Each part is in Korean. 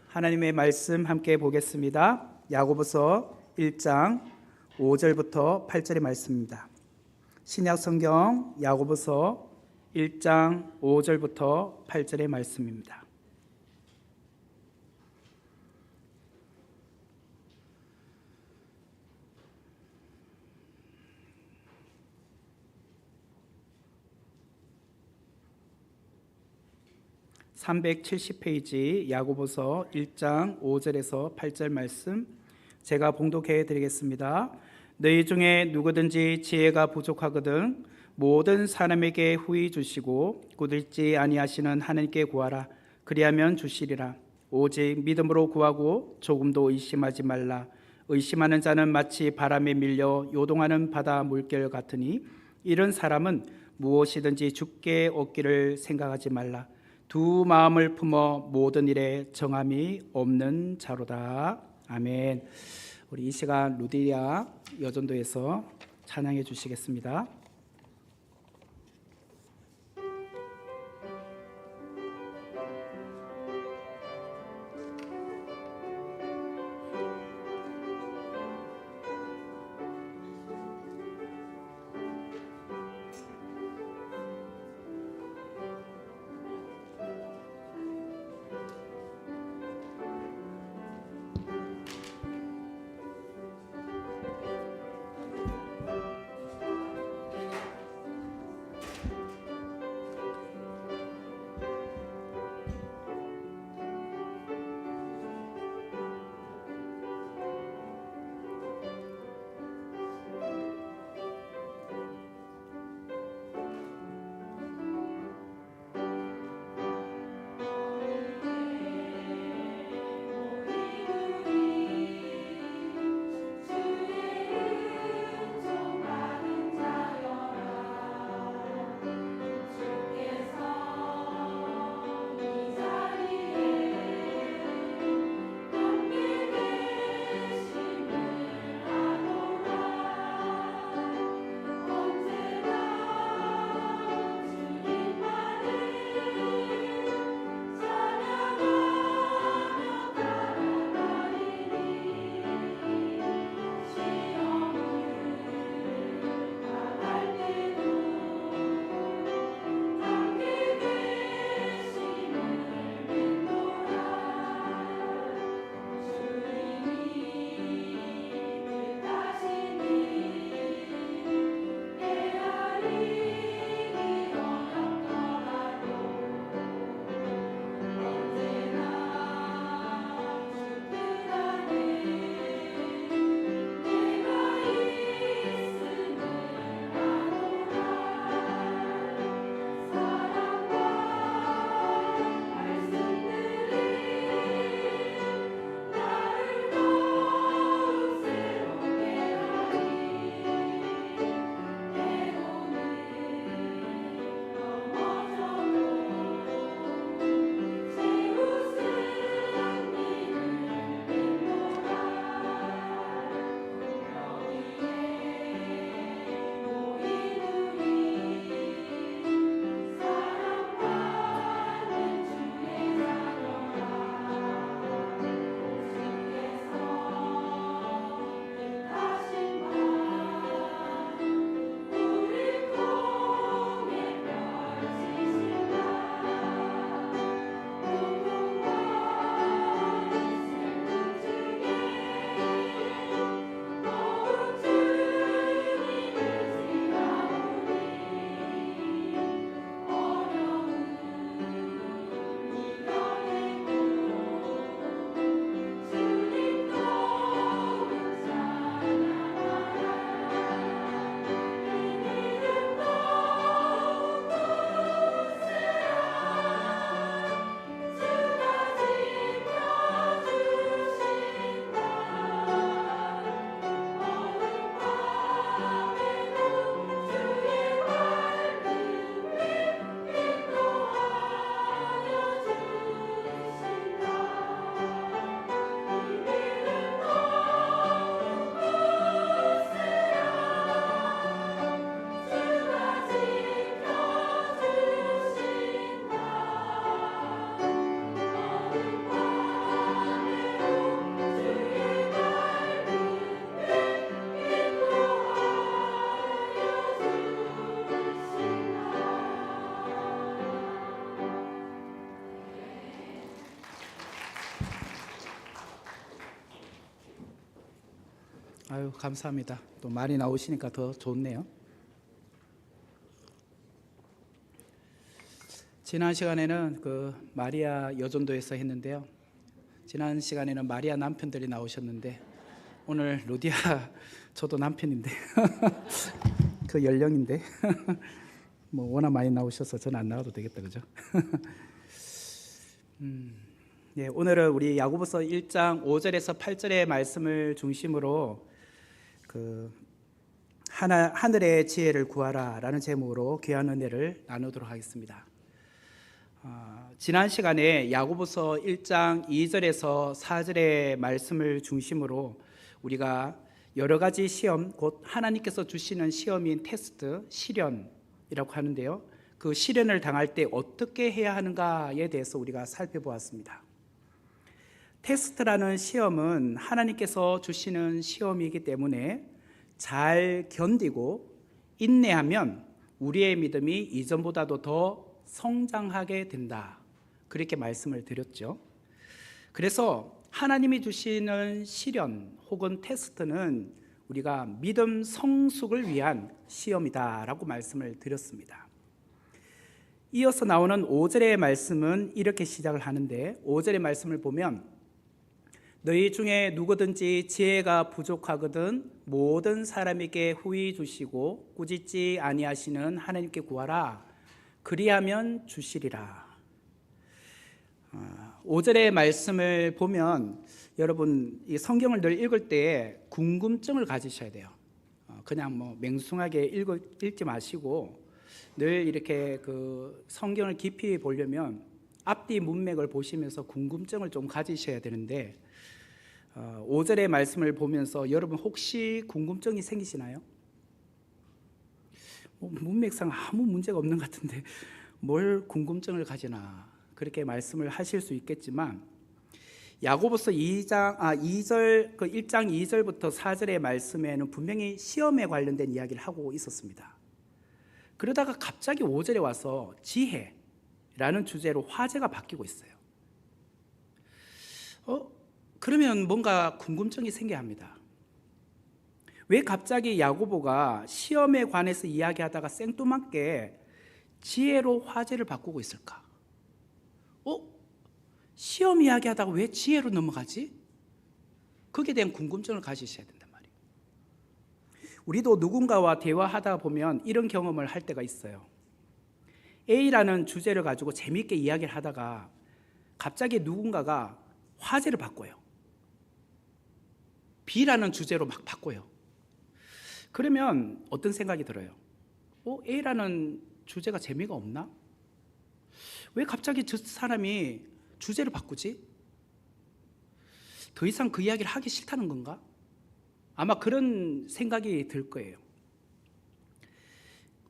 하나님의 말씀 함께 보겠습니다. 야고보서 1장 5절부터 8절의 말씀입니다. 신약 성경 야고보서 1장 5절부터 8절의 말씀입니다. (370페이지) 야고보서 1장 5절에서 8절 말씀 제가 봉독해 드리겠습니다. 너희 중에 누구든지 지혜가 부족하거든 모든 사람에게 후히 주시고 꾸짖지 아니하시는 하나님께 구하라. 그리하면 주시리라. 오직 믿음으로 구하고 조금도 의심하지 말라. 의심하는 자는 마치 바람에 밀려 요동하는 바다 물결 같으니 이런 사람은 무엇이든지 주께 얻기를 생각하지 말라. 두 마음을 품어 모든 일에 정함이 없는 자로다. 아멘. 우리 이 시간 루디아 여전도에서 찬양해 주시겠습니다. 아유, 감사합니다. 또 말이 나오시니까 더 좋네요. 지난 시간에는 그 마리아 여전도에서 했는데요. 지난 시간에는 마리아 남편들이 나오셨는데 오늘 루디아 저도 남편인데 그 연령인데 뭐 워낙 많이 나오셔서 저는 안 나와도 되겠다, 그죠? 네, 오늘은 우리 야고보서 1장 5절에서 8절의 말씀을 중심으로 그 하늘의 지혜를 구하라라는 제목으로 귀한 은혜를 나누도록 하겠습니다. 지난 시간에 야고보서 1장 2절에서 4절의 말씀을 중심으로 우리가 여러 가지 시험, 곧 하나님께서 주시는 시험인 테스트, 시련이라고 하는데요. 그 시련을 당할 때 어떻게 해야 하는가에 대해서 우리가 살펴보았습니다. 테스트라는 시험은 하나님께서 주시는 시험이기 때문에 잘 견디고 인내하면 우리의 믿음이 이전보다도 더 성장하게 된다. 그렇게 말씀을 드렸죠. 그래서 하나님이 주시는 시련 혹은 테스트는 우리가 믿음 성숙을 위한 시험이다라고 말씀을 드렸습니다. 이어서 나오는 5절의 말씀은 이렇게 시작을 하는데 5절의 말씀을 보면 너희 중에 누구든지 지혜가 부족하거든 모든 사람에게 후히 주시고 꾸짖지 아니하시는 하나님께 구하라 그리하면 주시리라. 5절의 말씀을 보면 여러분 이 성경을 늘 읽을 때 궁금증을 가지셔야 돼요. 그냥 뭐 맹숭하게 읽지 마시고 늘 이렇게 그 성경을 깊이 보려면 앞뒤 문맥을 보시면서 궁금증을 좀 가지셔야 되는데 5절의 말씀을 보면서 여러분 혹시 궁금증이 생기시나요? 문맥상 아무 문제가 없는 것 같은데 뭘 궁금증을 가지나 그렇게 말씀을 하실 수 있겠지만 야고보서 1장 2절부터 4절의 말씀에는 분명히 시험에 관련된 이야기를 하고 있었습니다. 그러다가 갑자기 5절에 와서 지혜라는 주제로 화제가 바뀌고 있어요. 그러면 뭔가 궁금증이 생겨야 합니다. 왜 갑자기 야고보가 시험에 관해서 이야기하다가 생뚱맞게 지혜로 화제를 바꾸고 있을까? 시험 이야기하다가 왜 지혜로 넘어가지? 거기에 대한 궁금증을 가지셔야 된단 말이에요. 우리도 누군가와 대화하다 보면 이런 경험을 할 때가 있어요. A라는 주제를 가지고 재미있게 이야기를 하다가 갑자기 누군가가 화제를 바꿔요. B라는 주제로 막 바꿔요. 그러면 어떤 생각이 들어요? A라는 주제가 재미가 없나? 왜 갑자기 저 사람이 주제를 바꾸지? 더 이상 그 이야기를 하기 싫다는 건가? 아마 그런 생각이 들 거예요.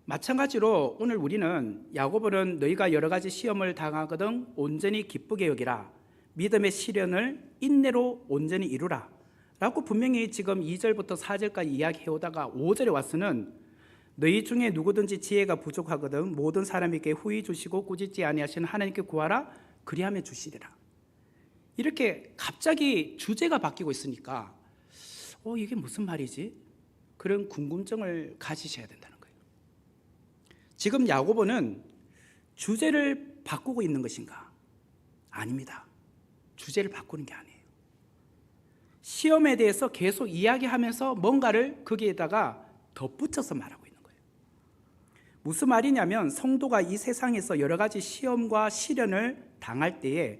마찬가지로 오늘 우리는 야고보는 너희가 여러 가지 시험을 당하거든 온전히 기쁘게 여기라 믿음의 시련을 인내로 온전히 이루라 라고 분명히 지금 2절부터 4절까지 이야기해 오다가 5절에 와서는 너희 중에 누구든지 지혜가 부족하거든 모든 사람에게 후히 주시고 꾸짖지 아니하시는 하나님께 구하라 그리하면 주시리라. 이렇게 갑자기 주제가 바뀌고 있으니까 이게 무슨 말이지? 그런 궁금증을 가지셔야 된다는 거예요. 지금 야고보는 주제를 바꾸고 있는 것인가? 아닙니다. 주제를 바꾸는 게 아니에요. 시험에 대해서 계속 이야기하면서 뭔가를 거기에다가 덧붙여서 말하고 있는 거예요. 무슨 말이냐면 성도가 이 세상에서 여러 가지 시험과 시련을 당할 때에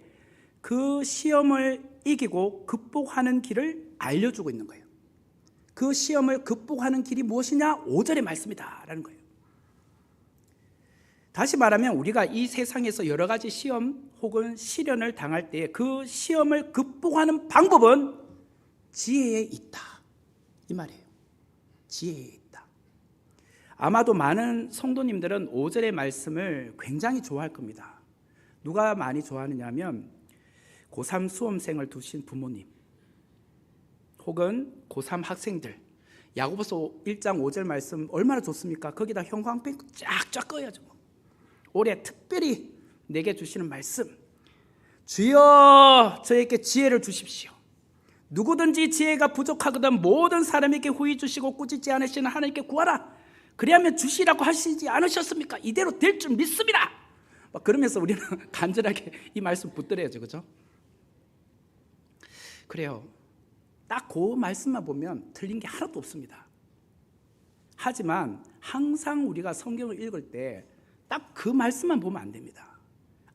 그 시험을 이기고 극복하는 길을 알려주고 있는 거예요. 그 시험을 극복하는 길이 무엇이냐? 5절의 말씀이다 라는 거예요. 다시 말하면 우리가 이 세상에서 여러 가지 시험 혹은 시련을 당할 때 그 시험을 극복하는 방법은 지혜에 있다 이 말이에요. 지혜에 있다. 아마도 많은 성도님들은 5절의 말씀을 굉장히 좋아할 겁니다. 누가 많이 좋아하느냐 하면 고3 수험생을 두신 부모님 혹은 고3 학생들 야고보서 1장 5절 말씀 얼마나 좋습니까? 거기다 형광펜 쫙쫙 꺼야죠. 올해 특별히 내게 주시는 말씀 주여 저에게 지혜를 주십시오. 누구든지 지혜가 부족하거든 모든 사람에게 후히 주시고 꾸짖지 않으시는 하나님께 구하라. 그리하면 주시라고 하시지 않으셨습니까? 이대로 될 줄 믿습니다. 막 그러면서 우리는 간절하게 이 말씀 붙들어야죠, 그죠? 그래요. 딱 그 말씀만 보면 틀린 게 하나도 없습니다. 하지만 항상 우리가 성경을 읽을 때 딱 그 말씀만 보면 안 됩니다.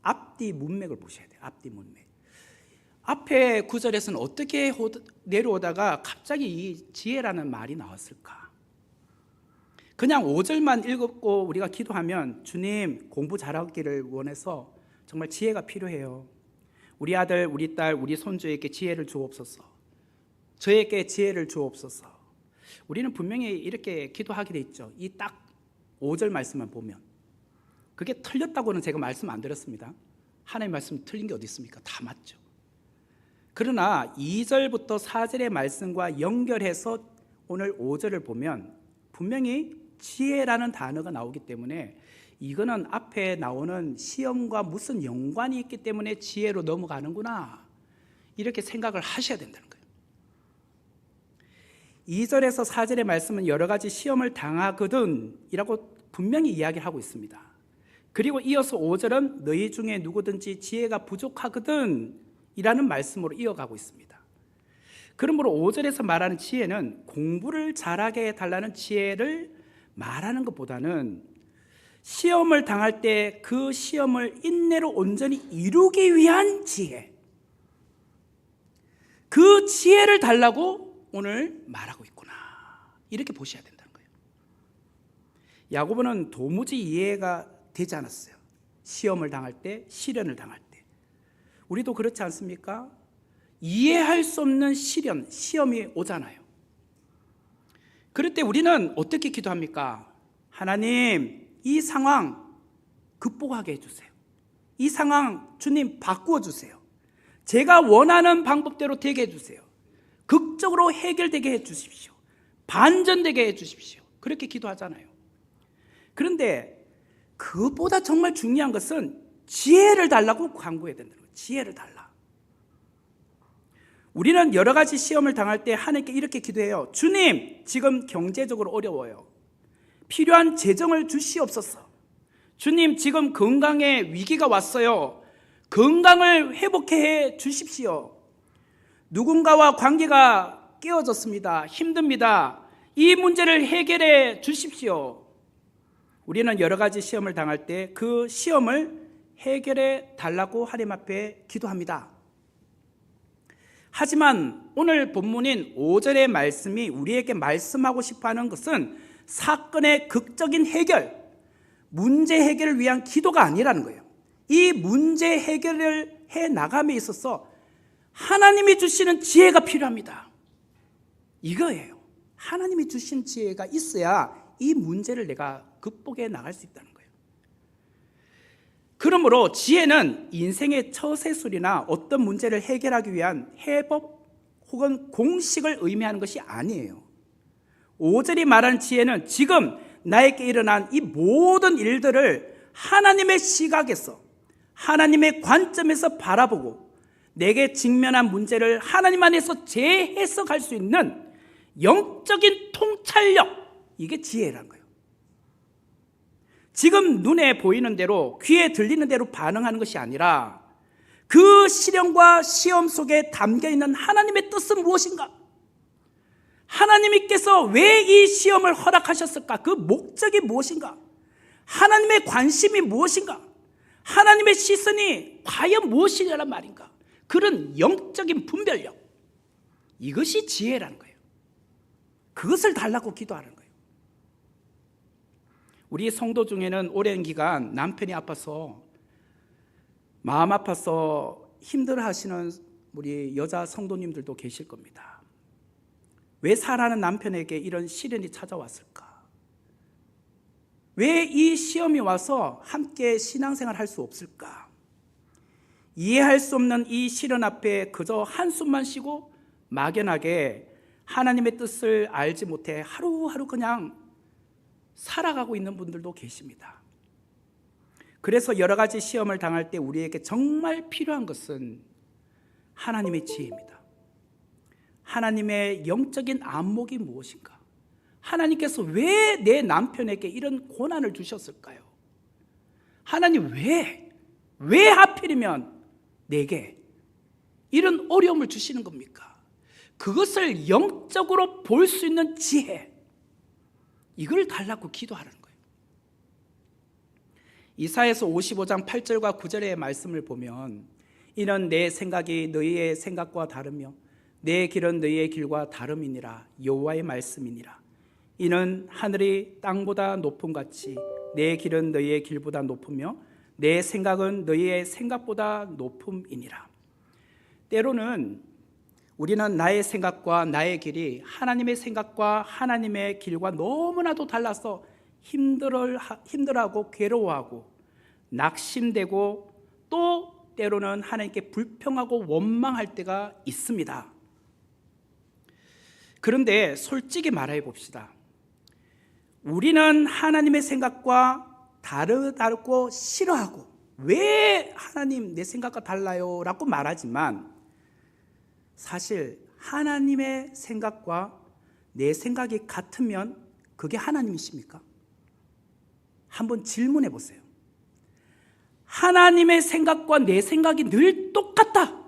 앞뒤 문맥을 보셔야 돼요. 앞뒤 문맥. 앞에 구절에서는 어떻게 내려오다가 갑자기 이 지혜라는 말이 나왔을까? 그냥 5절만 읽었고 우리가 기도하면 주님 공부 잘하기를 원해서 정말 지혜가 필요해요. 우리 아들, 우리 딸, 우리 손주에게 지혜를 주옵소서. 저에게 지혜를 주옵소서. 우리는 분명히 이렇게 기도하게 돼 있죠. 이 딱 5절 말씀만 보면. 그게 틀렸다고는 제가 말씀 안 드렸습니다. 하나님의 말씀 틀린 게 어디 있습니까? 다 맞죠. 그러나 2절부터 4절의 말씀과 연결해서 오늘 5절을 보면 분명히 지혜라는 단어가 나오기 때문에 이거는 앞에 나오는 시험과 무슨 연관이 있기 때문에 지혜로 넘어가는구나, 이렇게 생각을 하셔야 된다는 거예요. 2절에서 4절의 말씀은 여러 가지 시험을 당하거든 이라고 분명히 이야기하고 있습니다. 그리고 이어서 5절은 너희 중에 누구든지 지혜가 부족하거든 이라는 말씀으로 이어가고 있습니다. 그러므로 5절에서 말하는 지혜는 공부를 잘하게 해달라는 지혜를 말하는 것보다는 시험을 당할 때 그 시험을 인내로 온전히 이루기 위한 지혜, 그 지혜를 달라고 오늘 말하고 있구나, 이렇게 보셔야 된다는 거예요. 야고보는 도무지 이해가 되지 않았어요. 시험을 당할 때, 시련을 당할 때. 우리도 그렇지 않습니까? 이해할 수 없는 시련, 시험이 오잖아요. 그럴 때 우리는 어떻게 기도합니까? 하나님, 이 상황 극복하게 해주세요. 이 상황 주님 바꾸어 주세요. 제가 원하는 방법대로 되게 해주세요. 극적으로 해결되게 해주십시오. 반전되게 해주십시오. 그렇게 기도하잖아요. 그런데 그것보다 정말 중요한 것은 지혜를 달라고 간구해야 된다는 거예요. 지혜를 달라. 우리는 여러 가지 시험을 당할 때 하나님께 이렇게 기도해요. 주님, 지금 경제적으로 어려워요. 필요한 재정을 주시옵소서. 주님, 지금 건강에 위기가 왔어요. 건강을 회복해 주십시오. 누군가와 관계가 깨어졌습니다. 힘듭니다. 이 문제를 해결해 주십시오. 우리는 여러 가지 시험을 당할 때 그 시험을 해결해 달라고 하나님 앞에 기도합니다. 하지만 오늘 본문인 5절의 말씀이 우리에게 말씀하고 싶어하는 것은 사건의 극적인 해결, 문제 해결을 위한 기도가 아니라는 거예요. 이 문제 해결을 해 나감에 있어서 하나님이 주시는 지혜가 필요합니다. 이거예요. 하나님이 주신 지혜가 있어야 이 문제를 내가 극복해 나갈 수 있다는 거예요. 그러므로 지혜는 인생의 처세술이나 어떤 문제를 해결하기 위한 해법 혹은 공식을 의미하는 것이 아니에요. 5절이 말하는 지혜는 지금 나에게 일어난 이 모든 일들을 하나님의 시각에서, 하나님의 관점에서 바라보고 내게 직면한 문제를 하나님 안에서 재해석할 수 있는 영적인 통찰력, 이게 지혜라는 거예요. 지금 눈에 보이는 대로, 귀에 들리는 대로 반응하는 것이 아니라 그 시련과 시험 속에 담겨있는 하나님의 뜻은 무엇인가? 하나님께서 왜 이 시험을 허락하셨을까? 그 목적이 무엇인가? 하나님의 관심이 무엇인가? 하나님의 시선이 과연 무엇이냐란 말인가? 그런 영적인 분별력, 이것이 지혜라는 거예요. 그것을 달라고 기도하는 거예요. 우리 성도 중에는 오랜 기간 남편이 아파서 마음 아파서 힘들어하시는 우리 여자 성도님들도 계실 겁니다. 왜 사랑하는 남편에게 이런 시련이 찾아왔을까? 왜 이 시험이 와서 함께 신앙생활 할 수 없을까? 이해할 수 없는 이 시련 앞에 그저 한숨만 쉬고 막연하게 하나님의 뜻을 알지 못해 하루하루 그냥 살아가고 있는 분들도 계십니다. 그래서 여러 가지 시험을 당할 때 우리에게 정말 필요한 것은 하나님의 지혜입니다. 하나님의 영적인 안목이 무엇인가? 하나님께서 왜 내 남편에게 이런 고난을 주셨을까요? 하나님 왜 하필이면 내게 이런 어려움을 주시는 겁니까? 그것을 영적으로 볼 수 있는 지혜, 이걸 달라고 기도하는 거예요. 이사야서 55장 8절과 9절의 말씀을 보면 이는 내 생각이 너희의 생각과 다르며 내 길은 너희의 길과 다름이니라. 여호와의 말씀이니라. 이는 하늘이 땅보다 높음 같이 내 길은 너희의 길보다 높으며 내 생각은 너희의 생각보다 높음이니라. 때로는 우리는 나의 생각과 나의 길이 하나님의 생각과 하나님의 길과 너무나도 달라서 힘들어하고 괴로워하고 낙심되고 또 때로는 하나님께 불평하고 원망할 때가 있습니다. 그런데 솔직히 말해 봅시다. 우리는 하나님의 생각과 다르고 싫어하고 왜 하나님 내 생각과 달라요? 라고 말하지만 사실 하나님의 생각과 내 생각이 같으면 그게 하나님이십니까? 한번 질문해 보세요. 하나님의 생각과 내 생각이 늘 똑같다,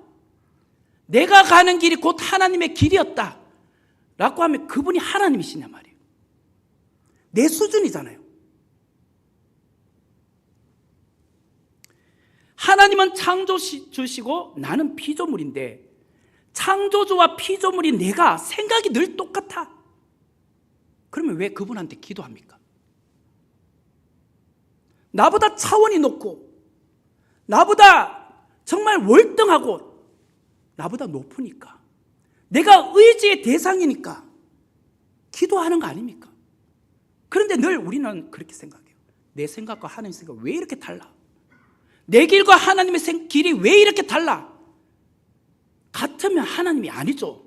내가 가는 길이 곧 하나님의 길이었다 라고 하면 그분이 하나님이시냐 말이에요. 내 수준이잖아요. 하나님은 창조주시고 나는 피조물인데 창조주와 피조물인 내가 생각이 늘 똑같아. 그러면 왜 그분한테 기도합니까? 나보다 차원이 높고 나보다 정말 월등하고 나보다 높으니까, 내가 의지의 대상이니까 기도하는 거 아닙니까? 그런데 늘 우리는 그렇게 생각해요. 내 생각과 하나님의 생각 왜 이렇게 달라? 내 길과 하나님의 길이 왜 이렇게 달라? 같으면 하나님이 아니죠.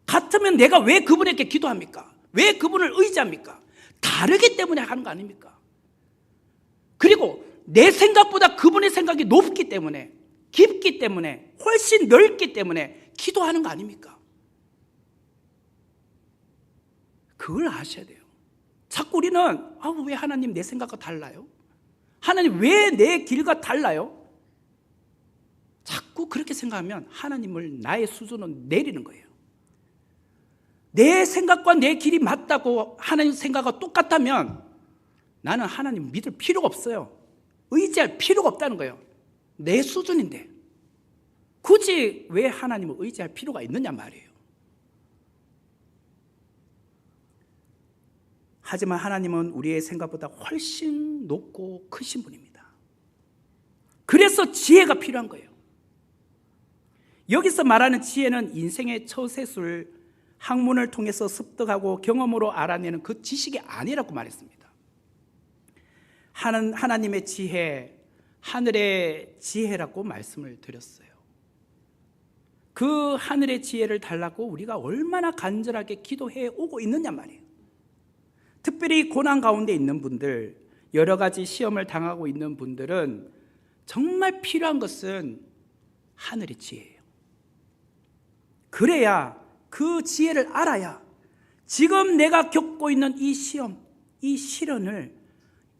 같으면 내가 왜 그분에게 기도합니까? 왜 그분을 의지합니까? 다르기 때문에 하는 거 아닙니까? 그리고 내 생각보다 그분의 생각이 높기 때문에, 깊기 때문에, 훨씬 넓기 때문에 기도하는 거 아닙니까? 그걸 아셔야 돼요. 자꾸 우리는 왜 하나님 내 생각과 달라요? 하나님 왜 내 길과 달라요? 자꾸 그렇게 생각하면 하나님을 나의 수준으로 내리는 거예요. 내 생각과 내 길이 맞다고 하나님 생각과 똑같다면 나는 하나님 믿을 필요가 없어요. 의지할 필요가 없다는 거예요. 내 수준인데 굳이 왜 하나님을 의지할 필요가 있느냐 말이에요. 하지만 하나님은 우리의 생각보다 훨씬 높고 크신 분입니다. 그래서 지혜가 필요한 거예요. 여기서 말하는 지혜는 인생의 처세술, 학문을 통해서 습득하고 경험으로 알아내는 그 지식이 아니라고 말했습니다. 하나님의 지혜, 하늘의 지혜라고 말씀을 드렸어요. 그 하늘의 지혜를 달라고 우리가 얼마나 간절하게 기도해 오고 있느냐 말이에요. 특별히 고난 가운데 있는 분들, 여러 가지 시험을 당하고 있는 분들은 정말 필요한 것은 하늘의 지혜예요. 그래야, 그 지혜를 알아야 지금 내가 겪고 있는 이 시험, 이 시련을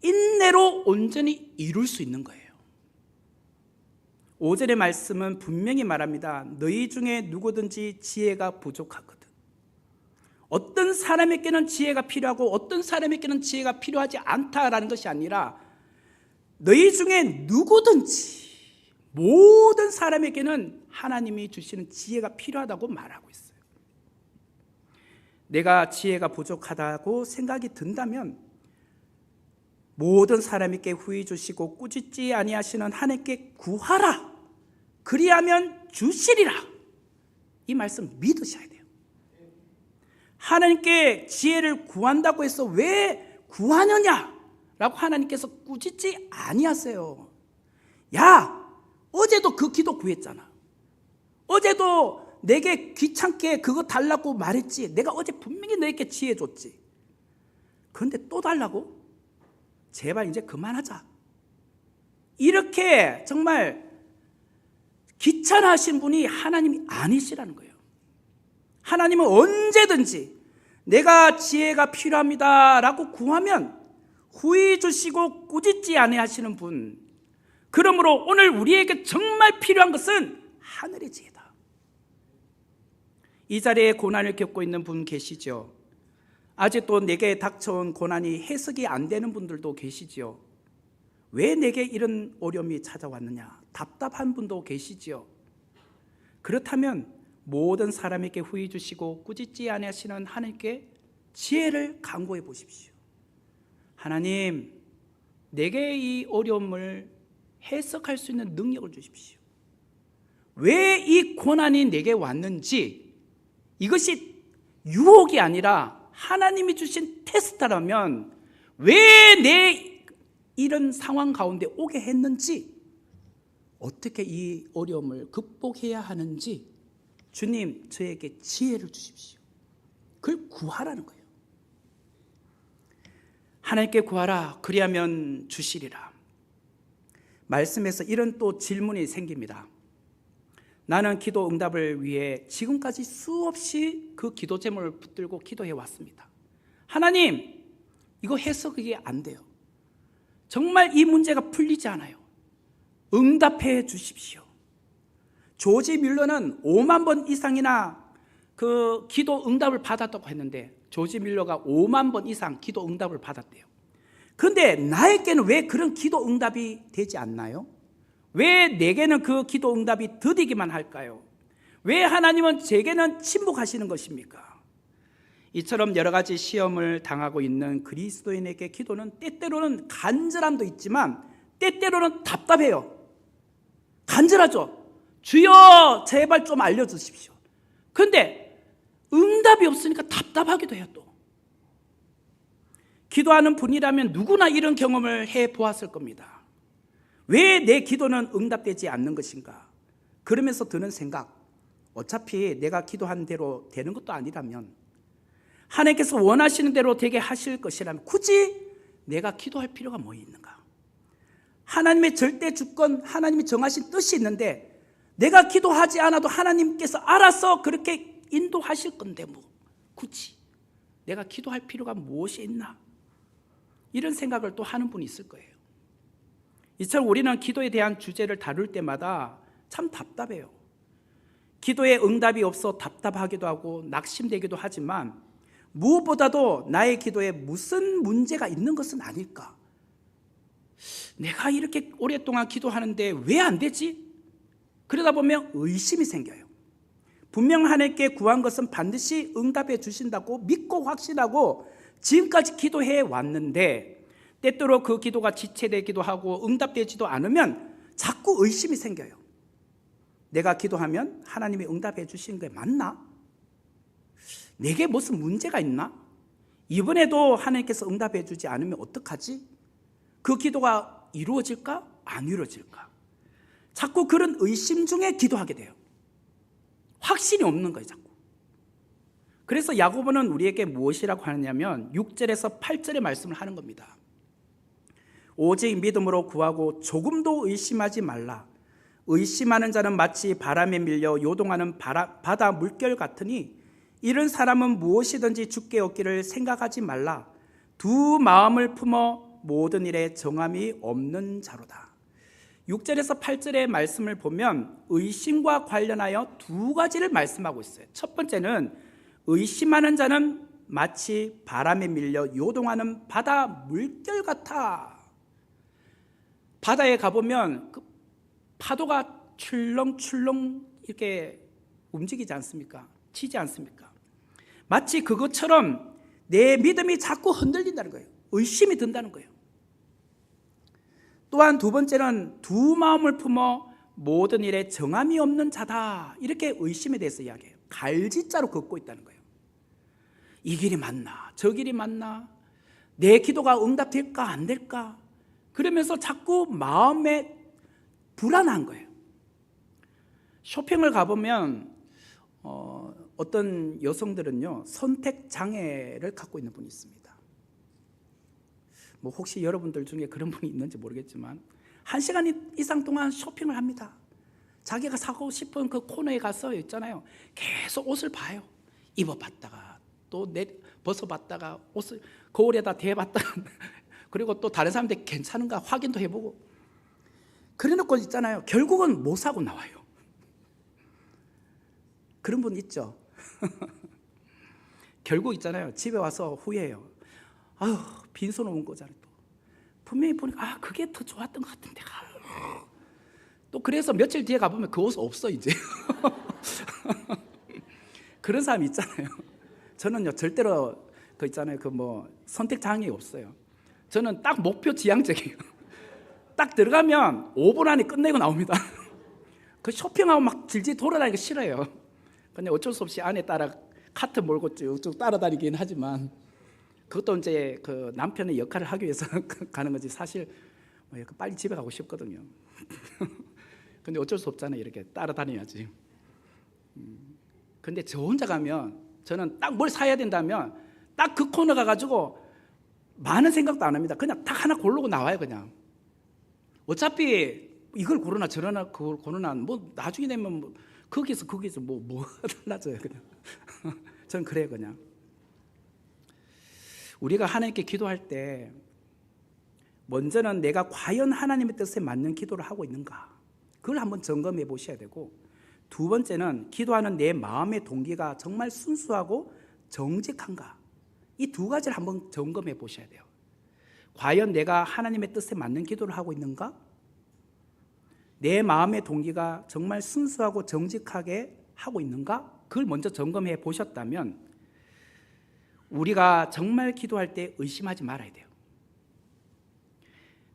인내로 온전히 이룰 수 있는 거예요. 5절의 말씀은 분명히 말합니다. 너희 중에 누구든지 지혜가 부족하거든. 어떤 사람에게는 지혜가 필요하고 어떤 사람에게는 지혜가 필요하지 않다라는 것이 아니라 너희 중에 누구든지 모든 사람에게는 하나님이 주시는 지혜가 필요하다고 말하고 있어요. 내가 지혜가 부족하다고 생각이 든다면 모든 사람에게 후히 주시고 꾸짖지 아니하시는 하나님께 구하라. 그리하면 주시리라. 이 말씀 믿으셔야 돼요. 하나님께 지혜를 구한다고 해서 왜 구하느냐라고 하나님께서 꾸짖지 아니하세요. 야, 어제도 그 기도 구했잖아. 어제도 내게 귀찮게 그거 달라고 말했지. 내가 어제 분명히 너에게 지혜 줬지. 그런데 또 달라고? 제발 이제 그만하자. 이렇게 정말 귀찮아하신 분이 하나님이 아니시라는 거예요. 하나님은 언제든지 내가 지혜가 필요합니다 라고 구하면 후히 주시고 꾸짖지 아니하시는 분. 그러므로 오늘 우리에게 정말 필요한 것은 하늘의 지혜다. 이 자리에 고난을 겪고 있는 분 계시죠? 아직도 내게 닥쳐온 고난이 해석이 안 되는 분들도 계시지요. 왜 내게 이런 어려움이 찾아왔느냐, 답답한 분도 계시지요. 그렇다면 모든 사람에게 후히 주시고 꾸짖지 아니하시는 하나님께 지혜를 간구해 보십시오. 하나님, 내게 이 어려움을 해석할 수 있는 능력을 주십시오. 왜 이 고난이 내게 왔는지, 이것이 유혹이 아니라 하나님이 주신 테스트라면 왜 내 이런 상황 가운데 오게 했는지, 어떻게 이 어려움을 극복해야 하는지 주님 저에게 지혜를 주십시오. 그걸 구하라는 거예요. 하나님께 구하라, 그리하면 주시리라. 말씀에서 이런 또 질문이 생깁니다. 나는 기도 응답을 위해 지금까지 수없이 그 기도 제목을 붙들고 기도해 왔습니다. 하나님, 이거 해석이 안 돼요. 정말 이 문제가 풀리지 않아요. 응답해 주십시오. 조지 밀러는 5만 번 이상이나 그 기도 응답을 받았다고 했는데, 조지 밀러가 5만 번 이상 기도 응답을 받았대요. 그런데 나에게는 왜 그런 기도 응답이 되지 않나요? 왜 내게는 그 기도 응답이 더디기만 할까요? 왜 하나님은 제게는 침묵하시는 것입니까? 이처럼 여러 가지 시험을 당하고 있는 그리스도인에게 기도는 때때로는 간절함도 있지만 때때로는 답답해요. 간절하죠. 주여 제발 좀 알려주십시오. 그런데 응답이 없으니까 답답하기도 해요. 또 기도하는 분이라면 누구나 이런 경험을 해보았을 겁니다. 왜 내 기도는 응답되지 않는 것인가? 그러면서 드는 생각, 어차피 내가 기도한 대로 되는 것도 아니라면, 하나님께서 원하시는 대로 되게 하실 것이라면 굳이 내가 기도할 필요가 뭐 있는가? 하나님의 절대 주권, 하나님이 정하신 뜻이 있는데 내가 기도하지 않아도 하나님께서 알아서 그렇게 인도하실 건데 뭐 굳이 내가 기도할 필요가 무엇이 있나? 이런 생각을 또 하는 분이 있을 거예요. 이처럼 우리는 기도에 대한 주제를 다룰 때마다 참 답답해요. 기도에 응답이 없어 답답하기도 하고 낙심되기도 하지만 무엇보다도 나의 기도에 무슨 문제가 있는 것은 아닐까? 내가 이렇게 오랫동안 기도하는데 왜 안 되지? 그러다 보면 의심이 생겨요. 분명 하나님께 구한 것은 반드시 응답해 주신다고 믿고 확신하고 지금까지 기도해 왔는데 때때로 그 기도가 지체되기도 하고 응답되지도 않으면 자꾸 의심이 생겨요. 내가 기도하면 하나님이 응답해 주시는 게 맞나? 내게 무슨 문제가 있나? 이번에도 하나님께서 응답해 주지 않으면 어떡하지? 그 기도가 이루어질까? 안 이루어질까? 자꾸 그런 의심 중에 기도하게 돼요. 확신이 없는 거예요, 자꾸. 그래서 야고보는 우리에게 무엇이라고 하느냐면 6절에서 8절의 말씀을 하는 겁니다. 오직 믿음으로 구하고 조금도 의심하지 말라. 의심하는 자는 마치 바람에 밀려 요동하는 바다 물결 같으니 이런 사람은 무엇이든지 주께 얻기를 생각하지 말라. 두 마음을 품어 모든 일에 정함이 없는 자로다. 6절에서 8절의 말씀을 보면 의심과 관련하여 두 가지를 말씀하고 있어요. 첫 번째는 의심하는 자는 마치 바람에 밀려 요동하는 바다 물결 같아. 바다에 가보면 그 파도가 출렁출렁 이렇게 움직이지 않습니까? 치지 않습니까? 마치 그것처럼 내 믿음이 자꾸 흔들린다는 거예요. 의심이 든다는 거예요. 또한 두 번째는 두 마음을 품어 모든 일에 정함이 없는 자다. 이렇게 의심에 대해서 이야기해요. 갈지자로 걷고 있다는 거예요. 이 길이 맞나? 저 길이 맞나? 내 기도가 응답될까? 안 될까? 그러면서 자꾸 마음에 불안한 거예요. 쇼핑을 가보면 어떤 여성들은요 선택 장애를 갖고 있는 분이 있습니다. 뭐 혹시 여러분들 중에 그런 분이 있는지 모르겠지만 1시간 이상 동안 쇼핑을 합니다. 자기가 사고 싶은 그 코너에 가서 있잖아요. 계속 옷을 봐요. 입어봤다가 또 벗어봤다가 옷을 거울에다 대봤다가 그리고 또 다른 사람들 괜찮은가 확인도 해보고 그래놓고 있잖아요. 결국은 못 사고 나와요. 그런 분 있죠. 결국 있잖아요. 집에 와서 후회해요. 아유, 빈손 온 거잖아요. 또 분명히 보니까 그게 더 좋았던 것 같은데. 또 그래서 며칠 뒤에 가보면 그 옷 없어 이제. 그런 사람이 있잖아요. 저는요 절대로 그 있잖아요. 그 뭐 선택 장애 없어요. 저는 딱 목표 지향적이에요. 딱 들어가면 5분 안에 끝내고 나옵니다. 그 쇼핑하고 막 질질 돌아다니기 싫어요. 근데 어쩔 수 없이 안에 따라 카트 몰고 쭉쭉 따라다니긴 하지만 그것도 이제 그 남편의 역할을 하기 위해서 가는 거지 사실 빨리 집에 가고 싶거든요. 근데 어쩔 수 없잖아요. 이렇게 따라다녀야지. 근데 저 혼자 가면 저는 딱 뭘 사야 된다면 딱 그 코너 가가지고 많은 생각도 안 합니다. 그냥 딱 하나 고르고 나와요. 그냥 어차피 이걸 고르나 저러나 그걸 고르나 뭐 나중에 되면 뭐 거기서 뭐가 달라져요. 그냥 저는 그래요. 그냥 우리가 하나님께 기도할 때 먼저는 내가 과연 하나님의 뜻에 맞는 기도를 하고 있는가 그걸 한번 점검해 보셔야 되고, 두 번째는 기도하는 내 마음의 동기가 정말 순수하고 정직한가, 이 두 가지를 한번 점검해 보셔야 돼요. 과연 내가 하나님의 뜻에 맞는 기도를 하고 있는가? 내 마음의 동기가 정말 순수하고 정직하게 하고 있는가? 그걸 먼저 점검해 보셨다면 우리가 정말 기도할 때 의심하지 말아야 돼요.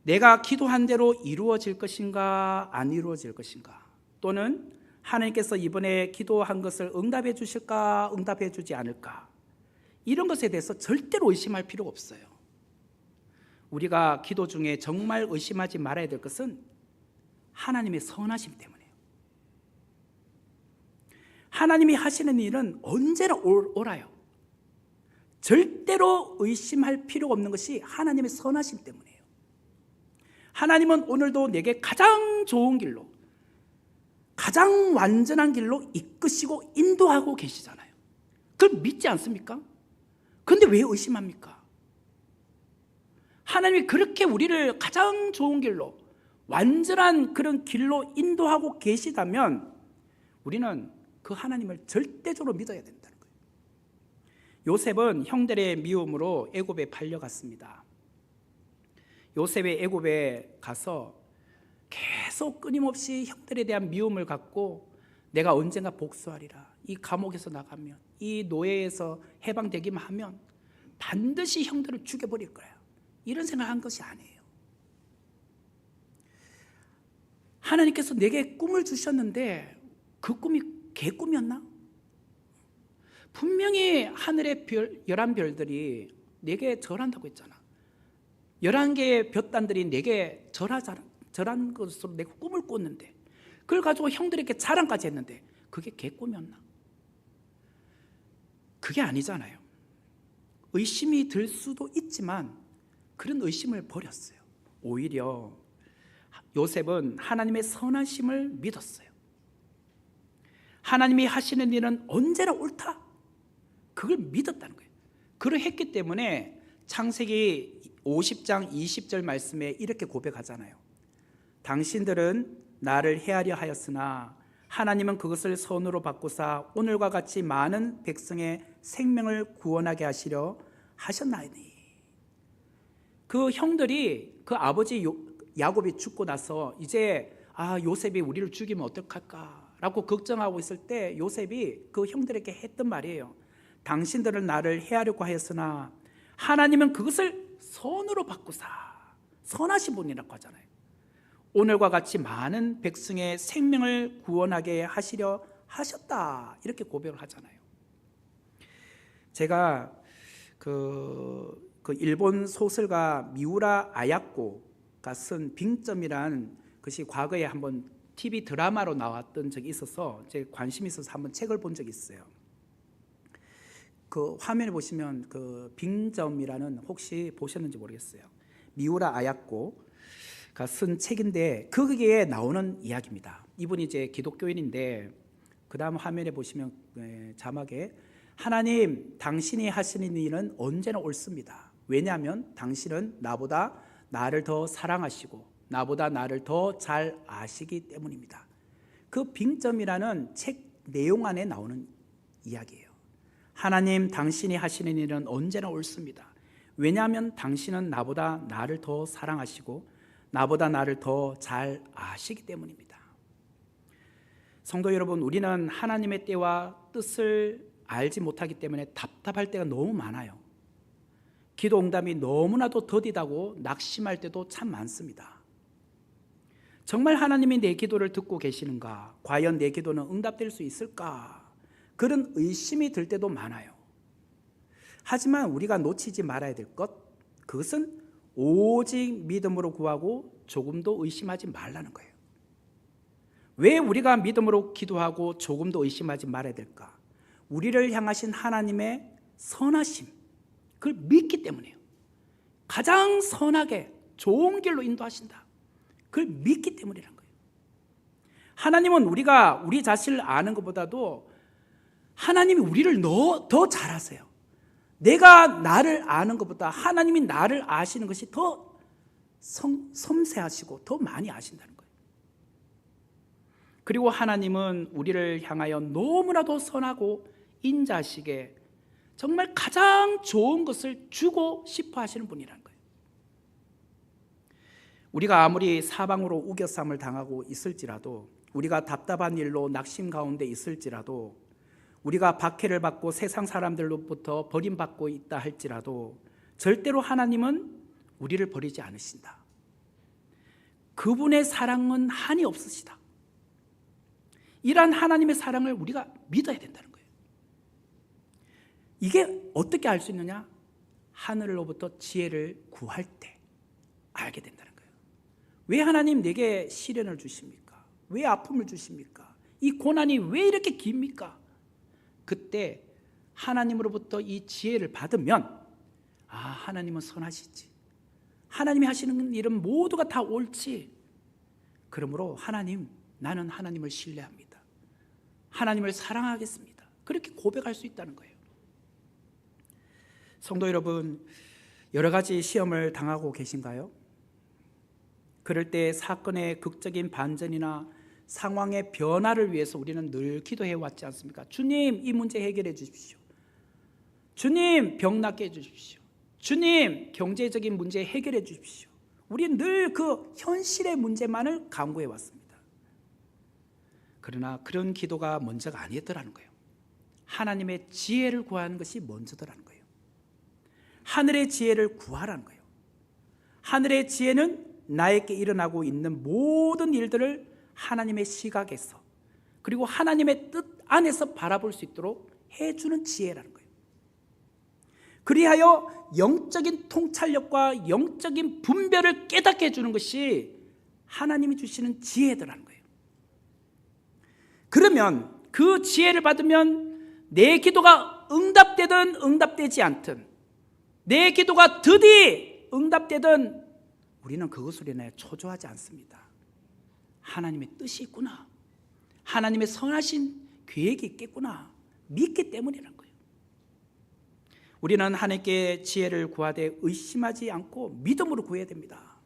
내가 기도한 대로 이루어질 것인가 안 이루어질 것인가, 또는 하나님께서 이번에 기도한 것을 응답해 주실까 응답해 주지 않을까, 이런 것에 대해서 절대로 의심할 필요가 없어요. 우리가 기도 중에 정말 의심하지 말아야 될 것은 하나님의 선하심 때문이에요. 하나님이 하시는 일은 언제나 옳아요. 절대로 의심할 필요가 없는 것이 하나님의 선하심 때문이에요. 하나님은 오늘도 내게 가장 좋은 길로, 가장 완전한 길로 이끄시고 인도하고 계시잖아요. 그걸 믿지 않습니까? 그런데 왜 의심합니까? 하나님이 그렇게 우리를 가장 좋은 길로, 완전한 그런 길로 인도하고 계시다면 우리는 그 하나님을 절대적으로 믿어야 된다는 거예요. 요셉은 형들의 미움으로 애굽에 팔려갔습니다. 요셉이 애굽에 가서 계속 끊임없이 형들에 대한 미움을 갖고 내가 언젠가 복수하리라, 이 감옥에서 나가면, 이 노예에서 해방되기만 하면 반드시 형들을 죽여버릴 거야, 이런 생각한 것이 아니에요. 하나님께서 내게 꿈을 주셨는데 그 꿈이 개꿈이었나? 분명히 하늘의 별, 11별들이 내게 절한다고 했잖아. 11개의 볕단들이 내게 절한 것으로 내가 꿈을 꿨는데, 그걸 가지고 형들에게 자랑까지 했는데 그게 개꿈이었나? 그게 아니잖아요. 의심이 들 수도 있지만 그런 의심을 버렸어요. 오히려 요셉은 하나님의 선하심을 믿었어요. 하나님이 하시는 일은 언제나 옳다, 그걸 믿었다는 거예요. 그러했기 때문에 창세기 50장 20절 말씀에 이렇게 고백하잖아요. 당신들은 나를 해하려 하였으나 하나님은 그것을 선으로 바꾸사 오늘과 같이 많은 백성의 생명을 구원하게 하시려 하셨나이니. 그 형들이, 그 아버지 야곱이 죽고 나서 이제 요셉이 우리를 죽이면 어떡할까 라고 걱정하고 있을 때 요셉이 그 형들에게 했던 말이에요. 당신들은 나를 해하려고 하였으나 하나님은 그것을 선으로 바꾸사, 선하신 분이라고 하잖아요. 오늘과 같이 많은 백성의 생명을 구원하게 하시려 하셨다, 이렇게 고백을 하잖아요. 제가 그 일본 소설가 미우라 아야코가 쓴 빙점이란 것이 과거에 한번 TV 드라마로 나왔던 적이 있어서 제가 관심이 있어서 한번 책을 본 적이 있어요. 그 화면에 보시면 그 빙점이라는, 혹시 보셨는지 모르겠어요. 미우라 아야코가 쓴 책인데 거기에 나오는 이야기입니다. 이분이 이제 기독교인인데 그 다음 화면에 보시면 자막에 하나님, 당신이 하시는 일은 언제나 옳습니다. 왜냐하면 당신은 나보다 나를 더 사랑하시고 나보다 나를 더 잘 아시기 때문입니다. 그 빙점이라는 책 내용 안에 나오는 이야기예요. 하나님, 당신이 하시는 일은 언제나 옳습니다. 왜냐하면 당신은 나보다 나를 더 사랑하시고 나보다 나를 더 잘 아시기 때문입니다. 성도 여러분, 우리는 하나님의 때와 뜻을 알지 못하기 때문에 답답할 때가 너무 많아요. 기도 응답이 너무나도 더디다고 낙심할 때도 참 많습니다. 정말 하나님이 내 기도를 듣고 계시는가? 과연 내 기도는 응답될 수 있을까? 그런 의심이 들 때도 많아요. 하지만 우리가 놓치지 말아야 될 것, 그것은 오직 믿음으로 구하고 조금도 의심하지 말라는 거예요. 왜 우리가 믿음으로 기도하고 조금도 의심하지 말아야 될까? 우리를 향하신 하나님의 선하심, 그걸 믿기 때문이에요. 가장 선하게 좋은 길로 인도하신다, 그걸 믿기 때문이라는 거예요. 하나님은 우리가 우리 자신을 아는 것보다도 하나님이 우리를 더 잘 아세요. 내가 나를 아는 것보다 하나님이 나를 아시는 것이 더 섬세하시고 더 많이 아신다는 거예요. 그리고 하나님은 우리를 향하여 너무나도 선하고 인자하시게 정말 가장 좋은 것을 주고 싶어 하시는 분이라는 거예요. 우리가 아무리 사방으로 우겨쌈을 당하고 있을지라도, 우리가 답답한 일로 낙심 가운데 있을지라도, 우리가 박해를 받고 세상 사람들로부터 버림받고 있다 할지라도 절대로 하나님은 우리를 버리지 않으신다. 그분의 사랑은 한이 없으시다. 이러한 하나님의 사랑을 우리가 믿어야 된다는 거예요. 이게 어떻게 알 수 있느냐? 하늘로부터 지혜를 구할 때 알게 된다는 거예요. 왜 하나님 내게 시련을 주십니까? 왜 아픔을 주십니까? 이 고난이 왜 이렇게 깁니까? 그때 하나님으로부터 이 지혜를 받으면, 아, 하나님은 선하시지, 하나님이 하시는 일은 모두가 다 옳지, 그러므로 하나님, 나는 하나님을 신뢰합니다, 하나님을 사랑하겠습니다, 그렇게 고백할 수 있다는 거예요. 성도 여러분, 여러 가지 시험을 당하고 계신가요? 그럴 때 사건의 극적인 반전이나 상황의 변화를 위해서 우리는 늘 기도해 왔지 않습니까? 주님, 이 문제 해결해 주십시오. 주님, 병 낫게 해 주십시오. 주님, 경제적인 문제 해결해 주십시오. 우리는 늘 그 현실의 문제만을 간구해 왔습니다. 그러나 그런 기도가 먼저가 아니었더라는 거예요. 하나님의 지혜를 구하는 것이 먼저더라는 거예요. 하늘의 지혜를 구하라는 거예요. 하늘의 지혜는 나에게 일어나고 있는 모든 일들을 하나님의 시각에서, 그리고 하나님의 뜻 안에서 바라볼 수 있도록 해주는 지혜라는 거예요. 그리하여 영적인 통찰력과 영적인 분별을 깨닫게 해주는 것이 하나님이 주시는 지혜더라는 거예요. 그러면 그 지혜를 받으면 내 기도가 응답되든 응답되지 않든, 내 기도가 드디 응답되든 우리는 그것으로 인해 초조하지 않습니다. 하나님의 뜻이 있구나, 하나님의 선하신 계획이 있겠구나 믿기 때문이라는 거예요. 우리는 하나님께 지혜를 구하되 의심하지 않고 믿음으로 구해야 됩니다.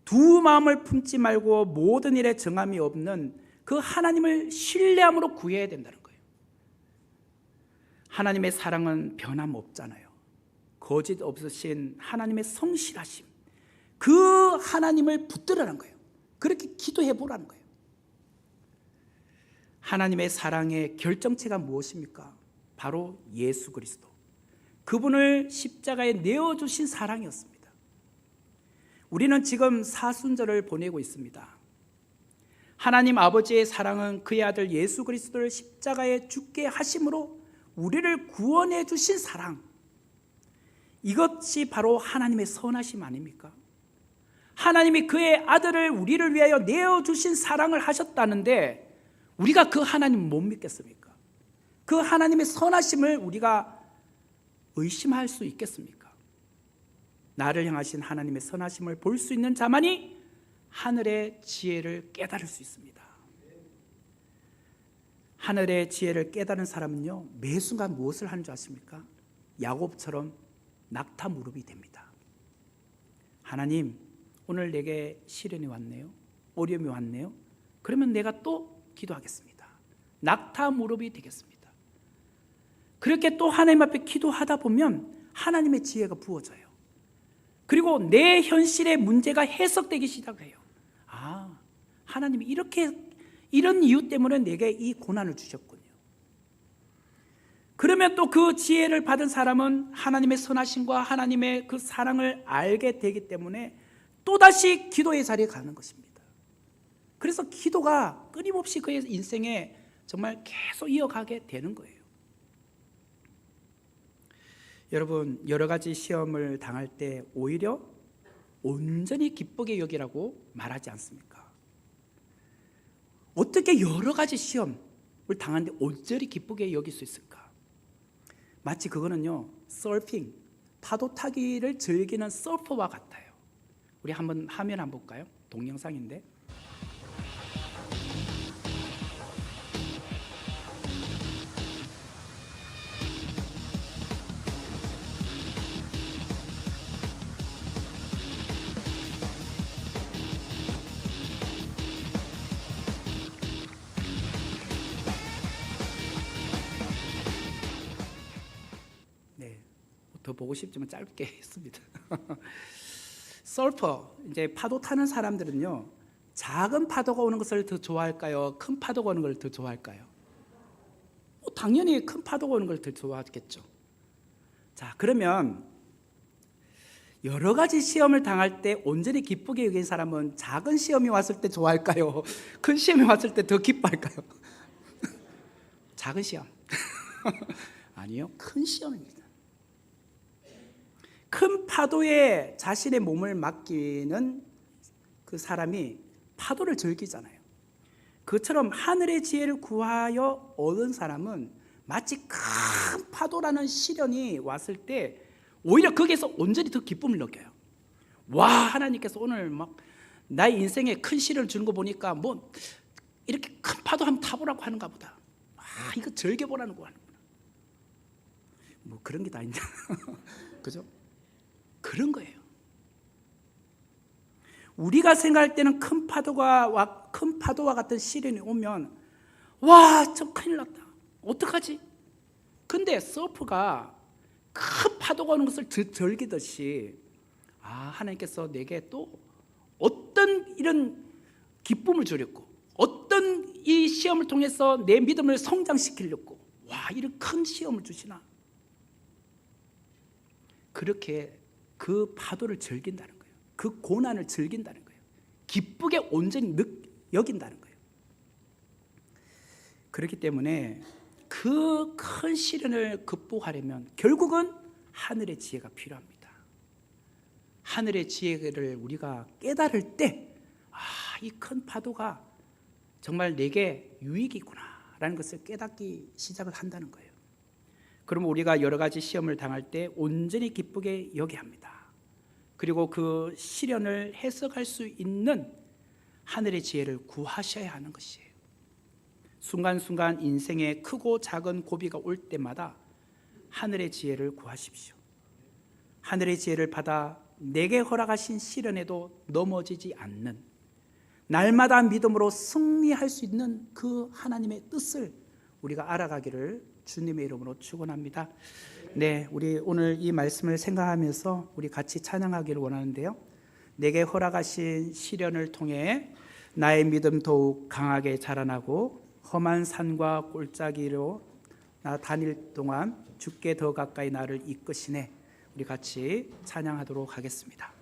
두 마음을 품지 말고 모든 일에 정함이 없는 그 하나님을 신뢰함으로 구해야 된다는 거예요. 하나님의 사랑은 변함없잖아요. 거짓 없으신 하나님의 성실하심, 그 하나님을 붙들으라는 거예요. 그렇게 기도해 보라는 거예요. 하나님의 사랑의 결정체가 무엇입니까? 바로 예수 그리스도, 그분을 십자가에 내어주신 사랑이었습니다. 우리는 지금 사순절을 보내고 있습니다. 하나님 아버지의 사랑은 그의 아들 예수 그리스도를 십자가에 죽게 하심으로 우리를 구원해 주신 사랑, 이것이 바로 하나님의 선하심 아닙니까? 하나님이 그의 아들을 우리를 위하여 내어주신 사랑을 하셨다는데 우리가 그 하나님 못 믿겠습니까? 그 하나님의 선하심을 우리가 의심할 수 있겠습니까? 나를 향하신 하나님의 선하심을 볼 수 있는 자만이 하늘의 지혜를 깨달을 수 있습니다. 하늘의 지혜를 깨달은 사람은요, 매 순간 무엇을 하는 줄 아십니까? 야곱처럼 낙타 무릎이 됩니다. 하나님, 오늘 내게 시련이 왔네요. 어려움이 왔네요. 그러면 내가 또 기도하겠습니다. 낙타 무릎이 되겠습니다. 그렇게 또 하나님 앞에 기도하다 보면 하나님의 지혜가 부어져요. 그리고 내 현실의 문제가 해석되기 시작해요. 아, 하나님이 이런 이유 때문에 내게 이 고난을 주셨군요. 그러면 또 그 지혜를 받은 사람은 하나님의 선하심과 하나님의 그 사랑을 알게 되기 때문에 또다시 기도의 자리에 가는 것입니다. 그래서 기도가 끊임없이 그의 인생에 정말 계속 이어가게 되는 거예요. 여러분, 여러 가지 시험을 당할 때 오히려 온전히 기쁘게 여기라고 말하지 않습니까? 어떻게 여러 가지 시험을 당하는데 온전히 기쁘게 여길 수 있을까? 마치 그거는요, 서핑, 파도 타기를 즐기는 서퍼와 같아요. 우리 한번 화면 한번 볼까요? 동영상인데. 네, 더 보고 싶지만 짧게 했습니다. 서퍼, 이제 파도 타는 사람들은요, 작은 파도가 오는 것을 더 좋아할까요? 큰 파도가 오는 걸 더 좋아할까요? 당연히 큰 파도가 오는 걸 더 좋아하겠죠. 자, 그러면 여러 가지 시험을 당할 때 온전히 기쁘게 여긴 사람은 작은 시험이 왔을 때 좋아할까요? 큰 시험이 왔을 때 더 기뻐할까요? 작은 시험. 아니요, 큰 시험입니다. 큰 파도에 자신의 몸을 맡기는 그 사람이 파도를 즐기잖아요. 그처럼 하늘의 지혜를 구하여 얻은 사람은 마치 큰 파도라는 시련이 왔을 때 오히려 거기에서 온전히 더 기쁨을 느껴요. 와, 하나님께서 오늘 막 나의 인생에 큰 시련을 주는 거 보니까 뭐 이렇게 큰 파도 한번 타보라고 하는가 보다. 아, 이거 즐겨보라는 거 하는구나. 뭐 그런 게 다 있냐. 그죠? 그런 거예요. 우리가 생각할 때는 큰 파도와 같은 시련이 오면 와, 좀 큰일 났다. 어떡하지? 근데 서프가 큰 파도가 오는 것을 즐기듯이 하나님께서 내게 또 어떤 이런 기쁨을 주렸고 어떤 이 시험을 통해서 내 믿음을 성장시키려고 이런 큰 시험을 주시나? 그렇게 그 파도를 즐긴다는 거예요. 그 고난을 즐긴다는 거예요. 기쁘게 온전히 여긴다는 거예요. 그렇기 때문에 그 큰 시련을 극복하려면 결국은 하늘의 지혜가 필요합니다. 하늘의 지혜를 우리가 깨달을 때 이 큰 파도가 정말 내게 유익이구나 라는 것을 깨닫기 시작을 한다는 거예요. 그러면 우리가 여러 가지 시험을 당할 때 온전히 기쁘게 여겨야 합니다. 그리고 그 시련을 해석할 수 있는 하늘의 지혜를 구하셔야 하는 것이에요. 순간순간 인생에 크고 작은 고비가 올 때마다 하늘의 지혜를 구하십시오. 하늘의 지혜를 받아 내게 허락하신 시련에도 넘어지지 않는 날마다 믿음으로 승리할 수 있는 그 하나님의 뜻을 우리가 알아가기를 주님의 이름으로 축원합니다. 네, 우리 오늘 이 말씀을 생각하면서 우리 같이 찬양하기를 원하는데요. 내게 허락하신 시련을 통해 나의 믿음 더욱 강하게 자라나고 험한 산과 골짜기로 나 다닐 동안 주께 더 가까이 나를 이끄시네. 우리 같이 찬양하도록 하겠습니다.